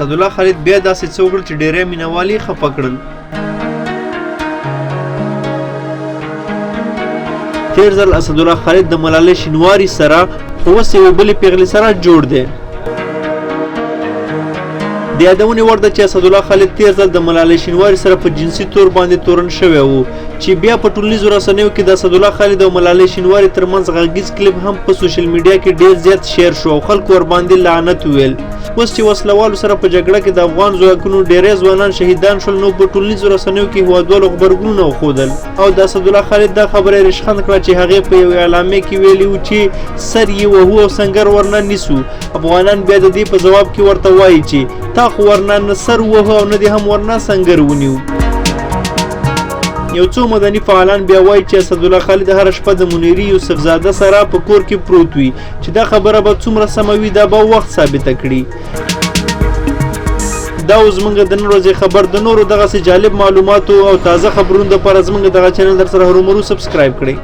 اسدالله خالد بیا داسې څه وکړل چې ډېری مینوال یې خفه کړل. تېر ځل اسدالله خالد د ملالۍ شینواري سره خو اوس یوې بلې پېغلې سره جوړ دی. د یادونې وړ ده چې اسدالله خالد تېر ځل د ملالۍ شینواري سره په جنسي تور باندې تورن شوی و چې بیا په ټولنیزو رسنیو کې د اسدالله خالد او ملالۍ شینواري ترمنځ غږیز کلیپ هم په سوشل میډیا کې ډېر زیات شیر شو او خلکو ورباندې لعنت وویل. اوس چې وسلوالو سره په جګړه کې د افغان ځواکونو ډېری ځوانان شهیدان شول نو په ټولنیزو رسنیو کې هېوادوالو غبرګونونه وښودل او د اسدالله خالد دا خبره یې رشخند کړه چې هغې په یوې اعلامیه کې ویلي و چې سر یې وهو او سنګر ورنه نیسو. افغانان بیا د دې په ځواب کې ورته وایي چې تا خو ورنه نه سر وهو او نه دې هم ورنه سنګر ونیو. یو څو مدني فعالان بیا وایي چې اسدالله خالد هره شپه د منیري یوسفزاده سره په کور کې پروت وي چې دا خبره به څومره سمه وي دا به وخت ثابته کړي. دا اوس زموږ د نن ورځې خبر. د نورو دغسې جالب معلوماتو او تازه خبرونو دپاره زموږ دغه چینل در سره هرومرو سبسکرایب کړئ.